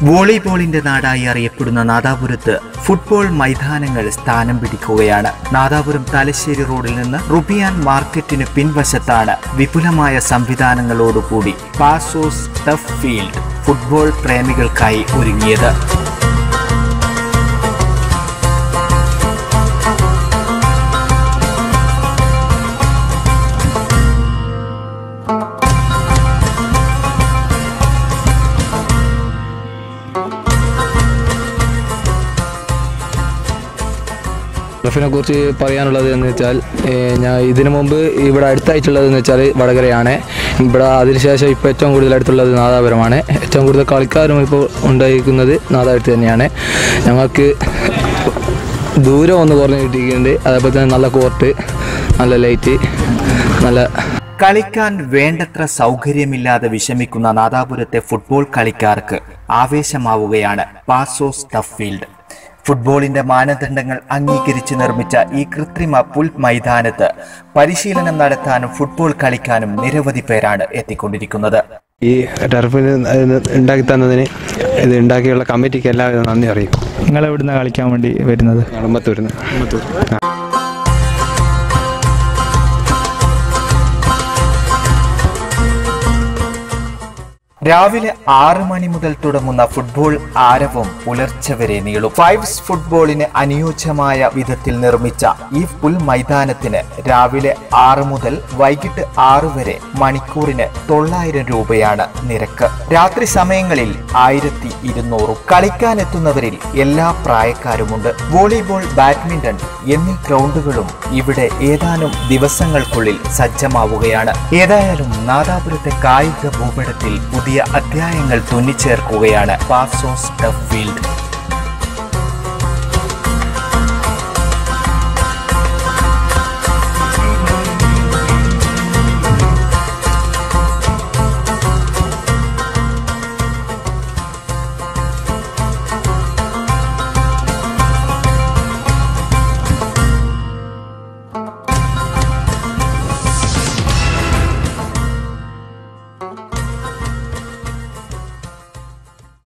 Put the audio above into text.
വോളിബോളിന്റെ നാടായി അറിയപ്പെടുന്ന നാദാപുരത്ത് ഫുട്ബോൾ മൈതാനങ്ങൾ സ്ഥാനം പിടിക്കുകയാണ്. നാദാപുരം തലശ്ശേരി റോഡിൽ നിന്ന് റുബിയാൻ മാർക്കറ്റിന് പിൻവശത്താണ് വിപുലമായ സംവിധാനങ്ങളോടുകൂടി പാസോസ് ടഫ് ഫീൽഡ് ഫുട്ബോൾ പ്രേമികൾക്കായി ഒരുങ്ങിയത്. ടർഫിനെ കുറിച്ച് പറയാനുള്ളത് എന്ന് വെച്ചാൽ ഞാൻ ഇതിനു മുമ്പ് ഇവിടെ അടുത്തായിട്ടുള്ളതെന്ന് വെച്ചാൽ വടകരയാണ്. ഇവിടെ അതിനുശേഷം ഇപ്പോൾ ഏറ്റവും കൂടുതൽ അടുത്തുള്ളത് നാദാപുരമാണ്. ഏറ്റവും കൂടുതൽ കളിക്കാരും ഇപ്പോൾ ഉണ്ടായിരിക്കുന്നത് നാദാപുരത്ത് തന്നെയാണ്. ഞങ്ങൾക്ക് ദൂരം ഒന്ന് കുറഞ്ഞ് കിട്ടിയിട്ടുണ്ട്. അതേപോലെ തന്നെ നല്ല കോർട്ട്, നല്ല ലൈറ്റ്, നല്ല കളിക്കാൻ വേണ്ടത്ര സൗകര്യമില്ലാതെ വിഷമിക്കുന്ന നാദാപുരത്തെ ഫുട്ബോൾ കളിക്കാർക്ക് ആവേശമാവുകയാണ് പാസോസ് ടഫ് ഫീൽഡ്. ഫുട്ബോളിന്റെ മാനദണ്ഡങ്ങൾ അംഗീകരിച്ച് നിർമ്മിച്ച ഈ കൃത്രിമ പുൽ മൈതാനത്ത് പരിശീലനം നടത്താനും ഫുട്ബോൾ കളിക്കാനും നിരവധി പേരാണ് എത്തിക്കൊണ്ടിരിക്കുന്നത്. ഈ ടർഫിന് ഉണ്ടാക്കി തന്നതിന് ഇത് ഉണ്ടാക്കിയുള്ള കമ്മിറ്റിക്ക് എല്ലാവരും നന്ദി അറിയിക്കും. നിങ്ങൾ എവിടുന്നാണ് കളിക്കാൻ വേണ്ടി വരുന്നത്? കളമ്പത്തൂരിന്ന്. രാവിലെ 6 മണി മുതൽ തുടങ്ങുന്ന ഫുട്ബോൾ ആരവം പുലർച്ചെ വരെ നീളും. ഫൈവ്സ് ഫുട്ബോളിന് അനുയോജ്യമായ വിധത്തിൽ നിർമ്മിച്ച ഈ പുൽ മൈതാനത്തിന് രാവിലെ 6 മുതൽ വൈകിട്ട് 6 വരെ മണിക്കൂറിന് 900 രൂപയാണ് നിരക്ക്. രാത്രി സമയങ്ങളിൽ 1200. കളിക്കാനെത്തുന്നവരിൽ എല്ലാ പ്രായക്കാരുമുണ്ട്. വോളിബോൾ, ബാഡ്മിന്റൺ എന്നീ ഗ്രൗണ്ടുകളും ഇവിടെ ഏതാനും ദിവസങ്ങൾക്കുള്ളിൽ സജ്ജമാവുകയാണ്. ഏതായാലും നാദാപുരത്തെ കായിക ഭൂപടത്തിൽ പുതിയ അധ്യായങ്ങൾ തുന്നിച്ചേർക്കുകയാണ് പാസോസ് ടഫ് ഫീൽഡ്.